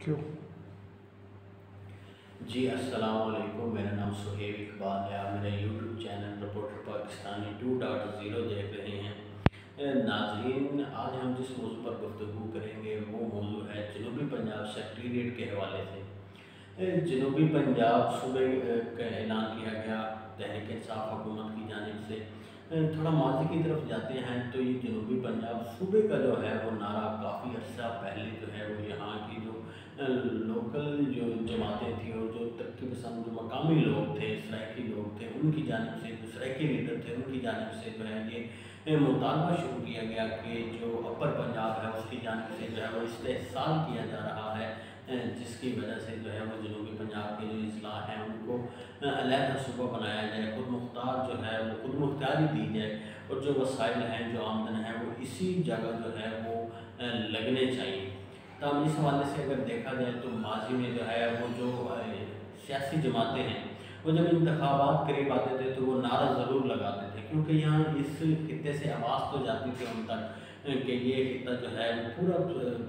کیوں؟ جی السلام علیکم، میرا نام سہیب اقبال ہے۔ آپ میرا یوٹیوب چینل رپورٹر پاکستانی 2.0 دیکھ رہے ہیں۔ ناظرین، آج ہم جس موضوع پر گفتگو کریں گے وہ موضوع ہے جنوبی پنجاب سیکریٹریٹ کے حوالے سے۔ جنوبی پنجاب صوبے کا اعلان کیا گیا تحریک انصاف حکومت کی جانب سے۔ تھوڑا ماضی کی طرف جاتے ہیں تو یہ جنوبی پنجاب صوبے کا جو ہے وہ نعرہ کافی عرصہ پہلے جو ہے وہ یہاں کی جو لوکل جو جماعتیں تھیں اور جو ترقی پسند جو مقامی لوگ تھے، سرائیکی لوگ تھے، ان کی جانب سے، جو سرائیکی لیڈر تھے ان کی جانب سے جو ہے یہ مطالبہ شروع کیا گیا کہ جو اپر پنجاب ہے اس کی جانب سے جو ہے وہ استحصال کیا جا رہا ہے، جس کی وجہ سے جو ہے وہ جنوبی پنجاب کے جو اضلاع ہیں ان کو علیحدہ صوبہ بنایا جائے، خود مختار جو ہے وہ خود مختاری دی جائے، اور جو وسائل ہیں، جو آمدن ہے وہ اسی جگہ جو ہے وہ لگنے چاہیے۔ تاہم اس حوالے سے اگر دیکھا جائے تو ماضی میں جو ہے وہ جو سیاسی جماعتیں ہیں وہ جب انتخابات قریب آتے تھے تو وہ نعرہ ضرور لگاتے تھے، کیونکہ یہاں اس خطے سے آواز تو جاتی تھی ان تک کہ یہ خطہ جو ہے وہ پورا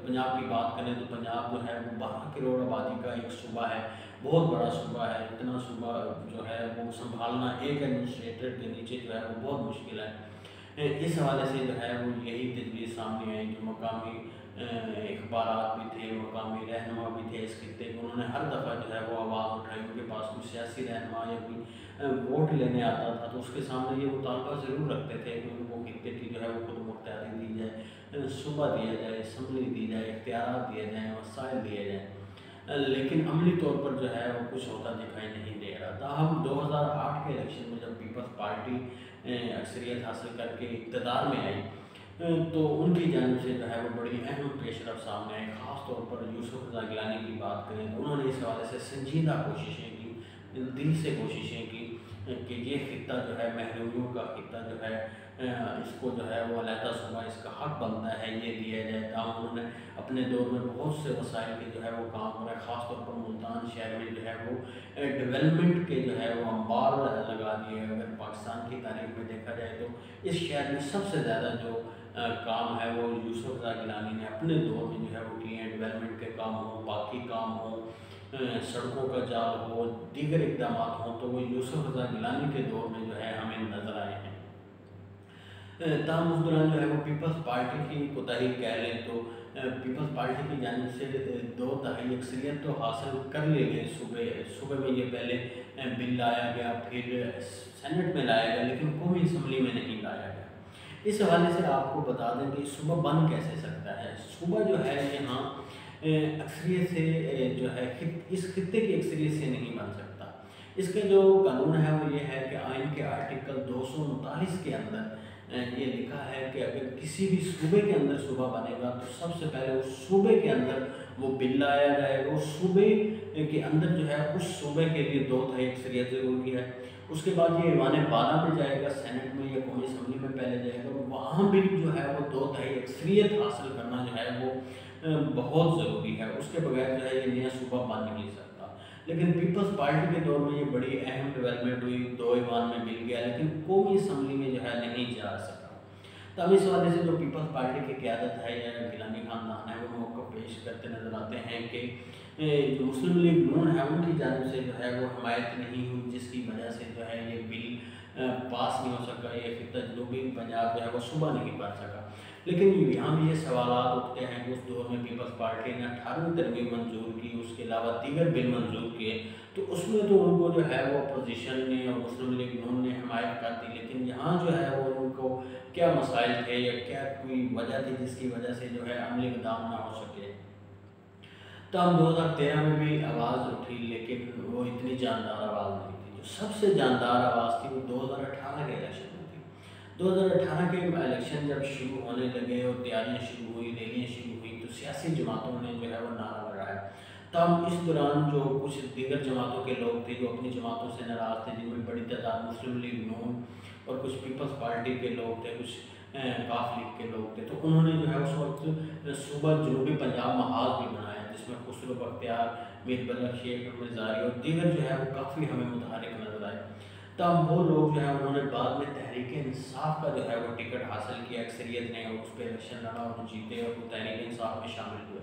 پنجاب کی بات کریں تو پنجاب جو ہے وہ 12 کروڑ آبادی کا ایک صوبہ ہے، بہت بڑا صوبہ ہے۔ اتنا صوبہ جو ہے وہ سنبھالنا ایک ایڈمنسٹریٹر کے نیچے جو ہے وہ بہت مشکل ہے۔ اس حوالے سے جو ہے وہ یہی تجویز سامنے آئی، جو مقامی اخبارات بھی تھے، مقامی رہنما بھی تھے اس خطے کے، انہوں نے ہر دفعہ جو ہے وہ آواز اٹھائی۔ ان کے پاس کوئی سیاسی رہنما یا کوئی ووٹ لینے آتا تھا تو اس کے سامنے یہ مطالبہ ضرور رکھتے تھے کہ ان کو خطے کی جو ہے وہ خود مختاری دی جائے، صوبہ دیا جائے، اسمبلی دی جائے، اختیارات دیے جائیں، وسائل دیے جائیں، لیکن عملی طور پر جو ہے وہ کچھ ہوتا دکھائی نہیں دے رہا۔ تاہم 2008 کے الیکشن میں جب پیپلز پارٹی اکثریت حاصل کر کے اقتدار میں آئی تو ان کی جانب سے جو ہے وہ بڑی اہم پیش رفت سامنے آئی، خاص طور پر یوسف رضا گیلانی کی بات کریں تو انہوں نے اس حوالے سے سنجیدہ کوششیں کی، دل سے کوششیں کی کہ یہ خطہ جو ہے محرومیوں کا خطہ جو ہے اس کو جو ہے وہ علیحدہ صوبہ اس کا حق بنتا ہے یہ دیا جائے۔ تاہم انہوں نے اپنے دور میں بہت سے وسائل کے جو ہے وہ کام کرے، خاص طور پر ملتان شہر میں جو ہے وہ ڈیولپمنٹ کے جو ہے وہ انبار لگا دیے۔ اگر پاکستان کی تاریخ میں دیکھا جائے تو اس شہر میں سب سے زیادہ جو کام ہے وہ یوسف رضا گیلانی نے اپنے دور میں جو ہے وہ کیے ہیں، ڈیولپمنٹ کے کام ہوں، باقی کام ہوں، سڑکوں کا جال ہو، دیگر اقدامات ہوں، تو وہ یوسف رضا گیلانی کے دور میں جو ہے ہمیں نظر آئے ہیں۔ تاہم اس دوران جو ہے وہ پیپلز پارٹی کی کوتاہی کہہ لیں تو پیپلز پارٹی کی جانب سے 2/3 اکثریت تو حاصل کر لی گئی صوبے میں، یہ پہلے بل لایا گیا، پھر سینٹ میں لایا گیا، لیکن قومی اسمبلی میں نہیں لایا گیا۔ اس حوالے سے آپ کو بتا دیں کہ صوبہ بن کیسے سکتا ہے۔ صوبہ جو ہے یہاں اکثریت سے جو ہے اس خطے کی اکثریت سے نہیں بن سکتا۔ اس کا جو قانون ہے وہ یہ ہے کہ آئین کے آرٹیکل 239 کے اندر یہ لکھا ہے کہ اگر کسی بھی صوبے کے اندر صوبہ بنے گا تو سب سے پہلے اس صوبے کے اندر وہ بل لایا جائے گا، اس صوبے کے اندر جو ہے اس صوبے کے لیے 2/3 اکثریت ضروری ہے۔ اس کے بعد یہ ایوان بالا میں جائے گا، سینٹ میں یا قومی اسمبلی میں پہلے جائے گا، وہاں بھی جو ہے وہ 2/3 اکثریت حاصل کرنا جو ہے وہ بہت ضروری ہے۔ اس کے بغیر جو ہے یہ نیا صوبہ بن نہیں سکتا۔ لیکن پیپلز پارٹی کے دور میں یہ بڑی اہم ڈیولپمنٹ ہوئی، 2 ایوان میں مل گیا، لیکن قومی اسمبلی میں جو ہے نہیں جا سکا۔ تو اب اس حوالے سے جو پیپلز پارٹی کی قیادت ہے یا گیلانی خاندان ہے وہ موقع پیش کرتے نظر آتے ہیں کہ جو مسلم لیگ نون ہے ان کی جانب سے جو ہے وہ حمایت نہیں ہوئی، جس کی وجہ سے جو ہے یہ بل پاس نہیں ہو سکا، یہ خطہ جنوبی پنجاب جو ہے وہ صوبہ نہیں بن سکا۔ لیکن یہاں بھی یہ سوالات اٹھتے ہیں کہ اس دور میں پیپلز پارٹی نے 18ویں ترمیم منظور کی، اس کے علاوہ دیگر بل منظور کیے، تو اس میں تو ان کو جو ہے وہ اپوزیشن نے اور مسلم لیگ نون نے حمایت کر دی، لیکن یہاں جو ہے وہ ان کو کیا مسائل تھے یا کیا کوئی وجہ تھی جس کی وجہ سے جو ہے عملی اقدام نہ ہو سکے۔ تو ہم 2013 میں بھی آواز اٹھی، لیکن وہ اتنی جاندار آواز نہیں تھی۔ جو سب سے جاندار آواز تھی وہ 2018 کے الیکشن میں تھی۔ 2018 کے الیکشن جب شروع ہونے لگے اور تیاریاں شروع ہوئی، ریلیاں شروع ہوئی، تو سیاسی جماعتوں نے جو ہے وہ نعرہ لگایا۔ تب اس دوران جو کچھ دیگر جماعتوں کے لوگ تھے جو اپنی جماعتوں سے ناراض تھے، جن میں بڑی تعداد مسلم لیگ نون اور کچھ پیپلز پارٹی کے لوگ تھے، کچھ کاف لیگ کے لوگ تھے، تو انہوں نے جو ہے اس وقت صوبہ جنوبی پنجاب محاذ بھی بنایا، جس میں خسرو بختیار، میر بلخ، شیخ احمد زاری اور دیگر جو ہے وہ کافی ہمیں متحرک نظر آئے۔ تب وہ لوگ جو ہے انہوں نے بعد میں تحریک انصاف کا جو ہے وہ ٹکٹ حاصل کیا، اکثریت نے اس پہ الیکشن لڑا اور جیتے اور وہ تحریک انصاف میں شامل ہوئے۔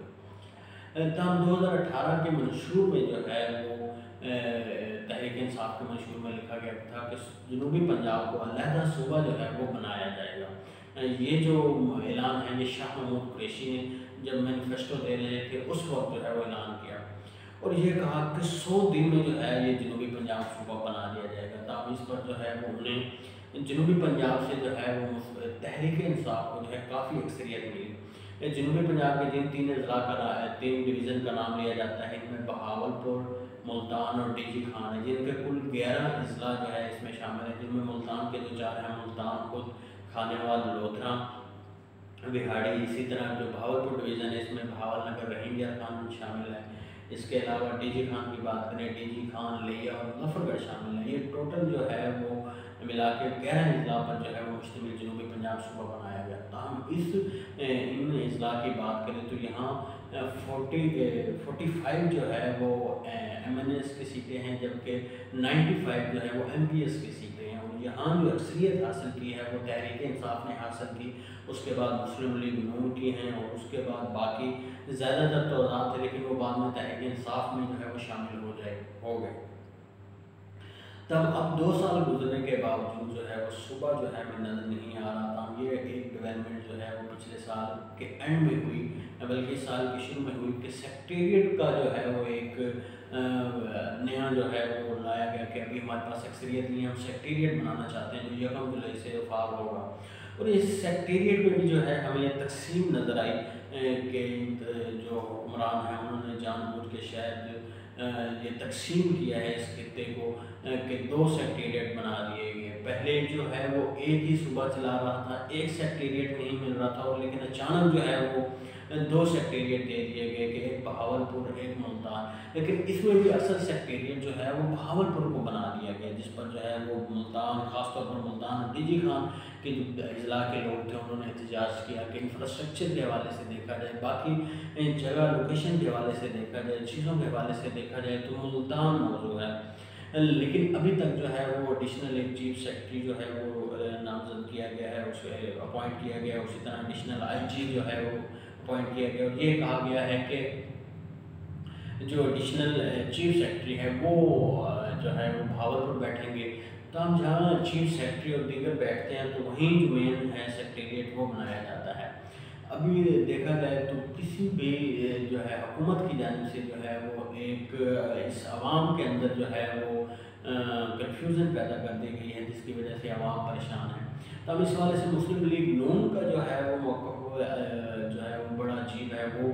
تاہم 2018 کے منشور میں جو ہے وہ تحریک انصاف کے منشور میں لکھا گیا تھا کہ جنوبی پنجاب کو علیحدہ صوبہ جو ہے وہ بنایا جائے گا۔ یہ جو اعلان ہے یہ شاہ محمود قریشی نے جب مینیفیسٹو دے رہے تھے اس وقت جو ہے وہ اعلان کیا، اور یہ کہا کہ 100 دن میں جو ہے یہ جنوبی پنجاب صوبہ بنا دیا جائے گا۔ تاہم اس پر جو ہے وہ انہیں جنوبی پنجاب سے جو ہے وہ تحریک انصاف کو جو ہے کافی اکثریت ملی۔ جنوبی پنجاب کے جن 3 اضلاع کا 3 ڈویژن کا نام لیا جاتا ہے، ان میں بہاولپور، ملتان اور ڈی جی خان ہے، جن کے کل 11 اضلاع جو ہے اس میں شامل ہیں، جن میں ملتان کے جو 4 ہیں، ملتان خود، کھانیوال، لودھرا، وہاڑی۔ اسی طرح جو بہاولپور ڈویژن ہے اس میں بہاول نگر، رحیم یار خان شامل ہے۔ اس کے علاوہ ڈی جی خان کی بات کریں، ڈی جی خان، لیا اور مظفر گڑھ شامل ہیں۔ یہ ٹوٹل جو ہے وہ ملا کے 11 اضلاع پر جو ہے وہ مشتمل جنوبی پنجاب صوبہ بنایا گیا۔ تاہم ان اضلاع کی بات کریں تو یہاں 45 جو ہے وہ ایم این ایس کی سیٹیں ہیں، جبکہ 95 جو ہے وہ ایم پی ایس کی سیٹیں ہیں، اور یہاں جو اکثریت حاصل کی ہے وہ تحریک انصاف نے حاصل کی، اس کے بعد مسلم لیگ نون کی ہیں، اور اس کے بعد باقی زیادہ تر توضاحات تھے لیکن وہ بعد میں تحریک انصاف میں جو ہے وہ شامل ہو گئے۔ تب اب 2 سال گزرنے کے باوجود جو ہے وہ صوبہ جو ہے ہمیں نظر نہیں آ رہا تھا۔ یہ ایک ڈیولپمنٹ جو ہے وہ پچھلے سال کے اینڈ میں ہوئی، بلکہ اس سال کے شروع میں ہوئی، کہ سیکٹریٹ کا جو ہے وہ ایک نیا جو ہے وہ لایا گیا کہ ابھی ہمارے پاس اکثریت نہیں ہے، ہم سیکٹریٹ بنانا چاہتے ہیں جو 1 جولائی سے فعال ہوگا۔ اور اس سیکٹریٹ میں بھی جو ہے ہمیں یہ تقسیم نظر آئی کہ جو حکمران ہیں انہوں نے جان بوجھ کے شاید یہ تقسیم کیا ہے اس خطے کو کہ 2 سیکٹریٹ بنا دیے گئے۔ پہلے جو ہے وہ ایک ہی صوبہ چلا رہا تھا، ایک سیکٹریٹ نہیں مل رہا تھا، اور لیکن اچانک جو ہے وہ 2 سیکٹریٹ دے دیے گئے کہ ایک بہاولپور، ایک ملتان۔ لیکن اس میں بھی اصل سیکٹریٹ جو ہے وہ بہاولپور کو بنا دیا گیا، جس پر جو ہے وہ ملتان، خاص طور پر ملتان اور ڈی جی خان کے جو اضلاع کے لوگ تھے انہوں نے احتجاج کیا کہ انفراسٹرکچر کے حوالے سے دیکھا جائے، باقی جگہ لوکیشن کے حوالے سے دیکھا جائے، چیزوں کے حوالے سے دیکھا جائے تو ملتان موضوع ہے۔ لیکن ابھی تک جو ہے وہ ایڈیشنل ایک چیف سیکرٹری جو ہے وہ نامزد کیا گیا ہے، اسے اپوائنٹ کیا گیا، اسی طرح ایڈیشنل آئی جی جو ہے وہ اپوائنٹ کیا گیا، اور یہ کہا گیا ہے کہ جو ایڈیشنل چیف سیکرٹری ہے وہ جو ہے وہ بہاولپور بیٹھیں گے۔ تو ہم جہاں چیف سیکرٹری اور دیگر بیٹھتے ہیں تو وہیں جو مین ہے سیکٹریٹ وہ بنایا جاتا ہے۔ ابھی دیکھا جائے تو کسی بھی جو ہے حکومت کی جانب سے جو ہے وہ ایک اس عوام کے اندر جو ہے وہ کنفیوژن پیدا کر دی گئی ہے، جس کی وجہ سے عوام پریشان ہے۔ تو اب اس حوالے سے مسلم لیگ نون کا جو ہے وہ موقف جو ہے وہ بڑا عجیب ہے، وہ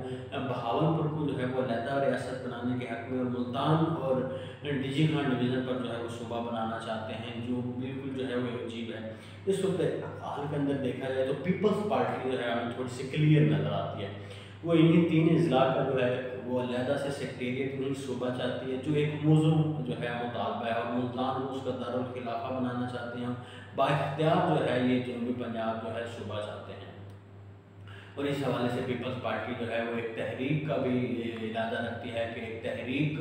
بہاولپور کو جو ہے وہ علیحدہ ریاست بنانے کے حق میں، اور ملتان اور ڈی جی خان ڈویژن پر جو ہے وہ صوبہ بنانا چاہتے ہیں، جو بالکل جو ہے وہ عجیب ہے۔ اس وقت حال کے اندر دیکھا جائے تو پیپلز پارٹی جو ہے ہمیں تھوڑی سی کلیئر نظر آتی ہے، وہ انہیں 3 اضلاع کا جو ہے وہ علیحدہ سے سیکٹریٹ نہیں صوبہ چاہتی ہے، جو ایک موضوع جو ہے مطالبہ ہے، اور ملتان کو اس کا دارالخلافہ بنانا چاہتے ہیں، بااختیار جو ہے یہ جنوبی پنجاب جو ہے صوبہ چاہتے ہیں۔ اور اس حوالے سے پیپلز پارٹی جو ہے وہ ایک تحریک کا بھی ارادہ رکھتی ہے کہ ایک تحریک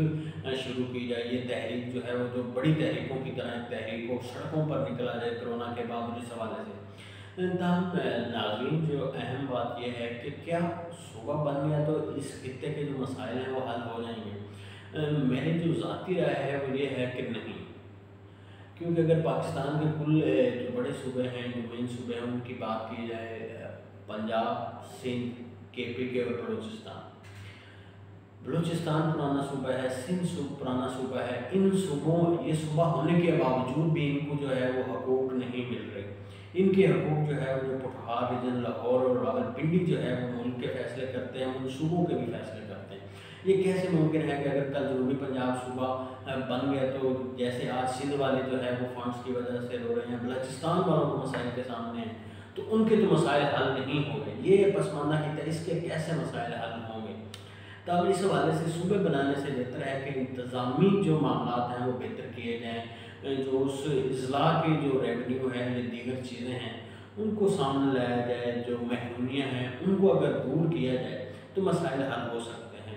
شروع کی جائے، یہ تحریک جو ہے وہ جو بڑی تحریکوں کی طرح ایک تحریک کو سڑکوں پر نکلا جائے کرونا کے بعد۔ اور اس حوالے سے ناظرین جو اہم بات یہ ہے کہ کیا صوبہ بن گیا تو اس خطے کے جو مسائل ہیں وہ حل ہو جائیں گے؟ میری جو ذاتی رائے ہے وہ یہ ہے کہ نہیں، کیونکہ اگر پاکستان کے کل جو بڑے صوبے ہیں، جو مین صوبے ہیں، ان کی بات کی جائے، پنجاب، سندھ، کے پی کے اور بلوچستان پرانا صوبہ ہے، سندھ پرانا صوبہ ہے، ان صوبوں یہ صوبہ ہونے کے باوجود بھی ان کو جو ہے وہ حقوق نہیں مل رہے۔ ان کے حقوق جو ہے وہ جو پٹھار ریجن، لاہور اور راولپنڈی جو ہے وہ ملک کے فیصلے کرتے ہیں، ان صوبوں کے بھی فیصلے کرتے ہیں۔ یہ کیسے ممکن ہے کہ اگر کل جنوبی پنجاب صوبہ بن گیا تو جیسے آج سندھ والے جو ہے وہ فنڈس کی وجہ سے رو رہے ہیں، بلوچستان والوں کو مسائل کے سامنے ہیں، تو ان کے تو مسائل حل نہیں ہو گئے، یہ پسماندہ خطہ، اس کے کیسے مسائل حل ہوں گے؟ تب اس حوالے سے صوبے بنانے سے بہتر ہے کہ انتظامی جو معاملات ہیں وہ بہتر کیے جائیں، جو اس اضلاع کی جو ریونیو ہے یا دیگر چیزیں ہیں ان کو سامنے لایا جائے، جو محرومیاں ہیں ان کو اگر دور کیا جائے تو مسائل حل ہو سکتے ہیں۔